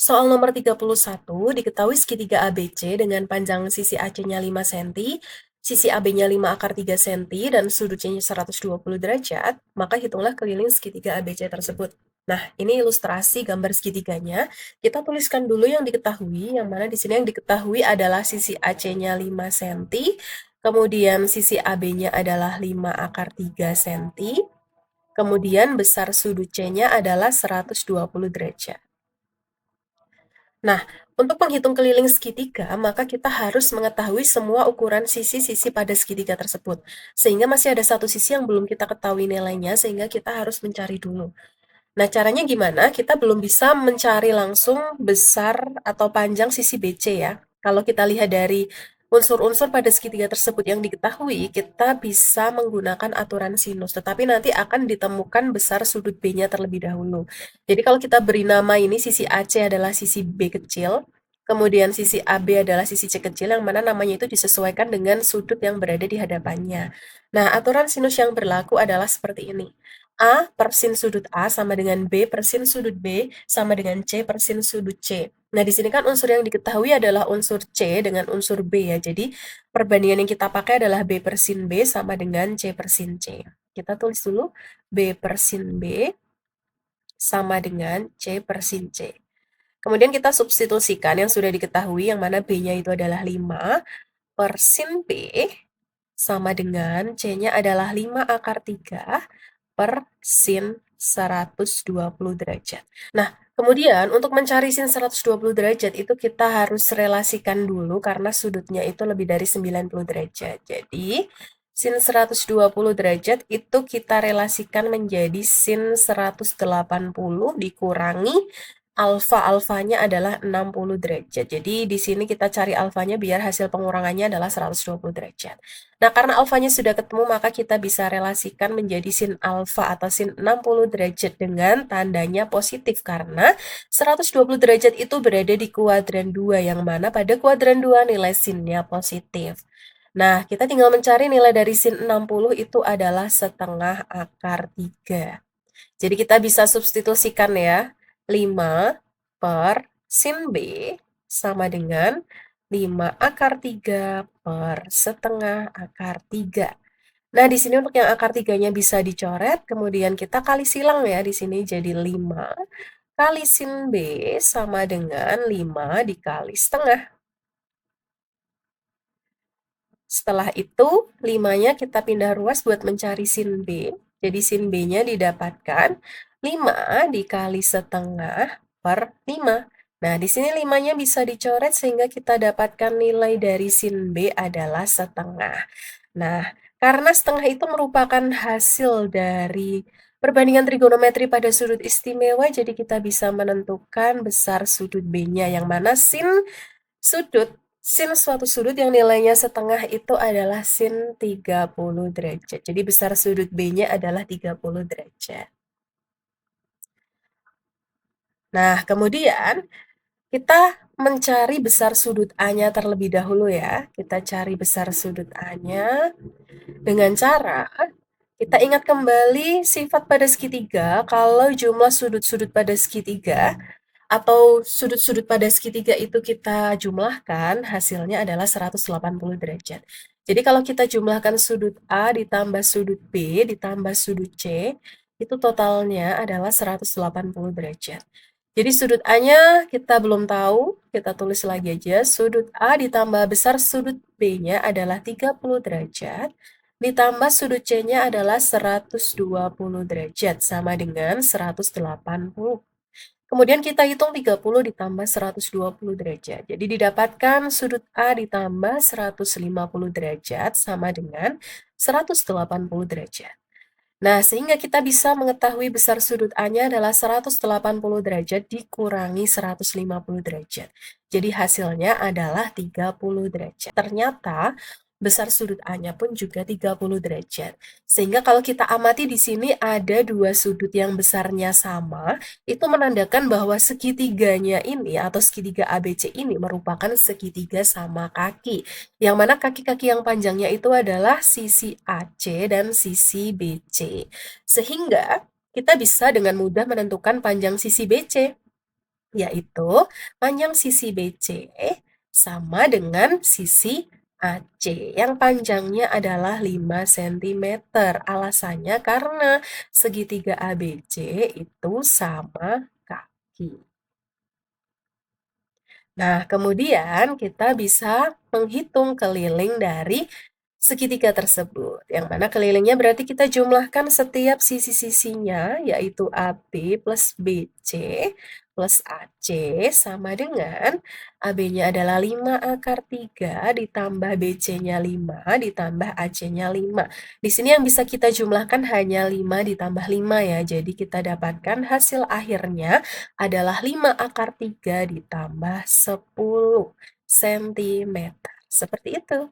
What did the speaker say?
Soal nomor 31, diketahui segitiga ABC dengan panjang sisi AC-nya 5 cm, sisi AB-nya 5 akar 3 cm, dan sudut C-nya 120 derajat, maka hitunglah keliling segitiga ABC tersebut. Nah, ini ilustrasi gambar segitiganya. Kita tuliskan dulu yang diketahui, yang mana di sini yang diketahui adalah sisi AC-nya 5 cm, kemudian sisi AB-nya adalah 5 akar 3 cm, kemudian besar sudut C-nya adalah 120 derajat. Nah, untuk menghitung keliling segitiga, maka kita harus mengetahui semua ukuran sisi-sisi pada segitiga tersebut. Sehingga masih ada satu sisi yang belum kita ketahui nilainya, sehingga kita harus mencari dulu. Nah, caranya gimana? Kita belum bisa mencari langsung besar atau panjang sisi BC ya. Kalau kita lihat dari unsur-unsur pada segitiga tersebut yang diketahui, kita bisa menggunakan aturan sinus, tetapi nanti akan ditemukan besar sudut B-nya terlebih dahulu. Jadi kalau kita beri nama ini sisi AC adalah sisi B kecil, kemudian sisi AB adalah sisi C kecil, yang mana namanya itu disesuaikan dengan sudut yang berada di hadapannya. Nah, aturan sinus yang berlaku adalah seperti ini. A per sin sudut A sama dengan B per sin sudut B sama dengan C per sin sudut C. Nah, di sini kan unsur yang diketahui adalah unsur C dengan unsur B ya. Jadi, perbandingan yang kita pakai adalah B per sin B sama dengan C per sin C. Kita tulis dulu B per sin B sama dengan C per sin C. Kemudian kita substitusikan yang sudah diketahui, yang mana B-nya itu adalah 5 per sin B sama dengan C-nya adalah 5 akar 3 per sin 120 derajat. Nah, kemudian untuk mencari sin 120 derajat itu kita harus relasikan dulu karena sudutnya itu lebih dari 90 derajat. Jadi, sin 120 derajat itu kita relasikan menjadi sin 180 dikurangi alfa-alfanya adalah 60 derajat. Jadi, di sini kita cari alfanya biar hasil pengurangannya adalah 120 derajat. Nah, karena alfanya sudah ketemu, maka kita bisa relasikan menjadi sin alfa atau sin 60 derajat dengan tandanya positif, karena 120 derajat itu berada di kuadran 2, yang mana pada kuadran 2 nilai sinnya positif. Nah, kita tinggal mencari nilai dari sin 60 itu adalah setengah akar 3. Jadi kita bisa substitusikan ya, 5 per sin B sama dengan 5 akar 3 per setengah akar 3. Nah, di sini untuk yang akar 3-nya bisa dicoret, kemudian kita kali silang ya, di sini jadi 5 kali sin B sama dengan 5 dikali setengah. Setelah itu, 5-nya kita pindah ruas buat mencari sin B. Jadi sin B-nya didapatkan 5 dikali setengah per 5. Nah, di sini 5-nya bisa dicoret sehingga kita dapatkan nilai dari sin B adalah setengah. Nah, karena setengah itu merupakan hasil dari perbandingan trigonometri pada sudut istimewa, jadi kita bisa menentukan besar sudut B-nya, yang mana sin suatu sudut yang nilainya setengah itu adalah sin 30 derajat. Jadi besar sudut B-nya adalah 30 derajat. Nah, kemudian kita mencari besar sudut A-nya terlebih dahulu ya. Kita cari besar sudut A-nya dengan cara kita ingat kembali sifat pada segitiga. Kalau jumlah sudut-sudut pada segitiga atau sudut-sudut pada segitiga itu kita jumlahkan, hasilnya adalah 180 derajat. Jadi kalau kita jumlahkan sudut A ditambah sudut B ditambah sudut C, itu totalnya adalah 180 derajat. Jadi sudut A-nya kita belum tahu, kita tulis lagi aja. Sudut A ditambah besar sudut B-nya adalah 30 derajat, ditambah sudut C-nya adalah 120 derajat, sama dengan 180. Kemudian kita hitung 30 ditambah 120 derajat. Jadi didapatkan sudut A ditambah 150 derajat sama dengan 180 derajat. Nah, sehingga kita bisa mengetahui besar sudut A-nya adalah 180 derajat dikurangi 150 derajat. Jadi hasilnya adalah 30 derajat. Ternyata besar sudut A-nya pun juga 30 derajat. Sehingga kalau kita amati di sini ada dua sudut yang besarnya sama, itu menandakan bahwa segitiganya ini atau segitiga ABC ini merupakan segitiga sama kaki. Yang mana kaki-kaki yang panjangnya itu adalah sisi AC dan sisi BC. Sehingga kita bisa dengan mudah menentukan panjang sisi BC. yaitu panjang sisi BC sama dengan sisi AC yang panjangnya adalah 5 sentimeter. Alasannya karena segitiga ABC itu sama kaki. Nah, kemudian kita bisa menghitung keliling dari segitiga tersebut, yang mana kelilingnya berarti kita jumlahkan setiap sisi-sisinya, yaitu AB plus BC plus AC sama dengan AB-nya adalah 5 akar 3 ditambah BC-nya 5 ditambah AC-nya 5. Di sini yang bisa kita jumlahkan hanya 5 ditambah 5 ya, jadi kita dapatkan hasil akhirnya adalah 5 akar 3 ditambah 10 sentimeter. Seperti itu.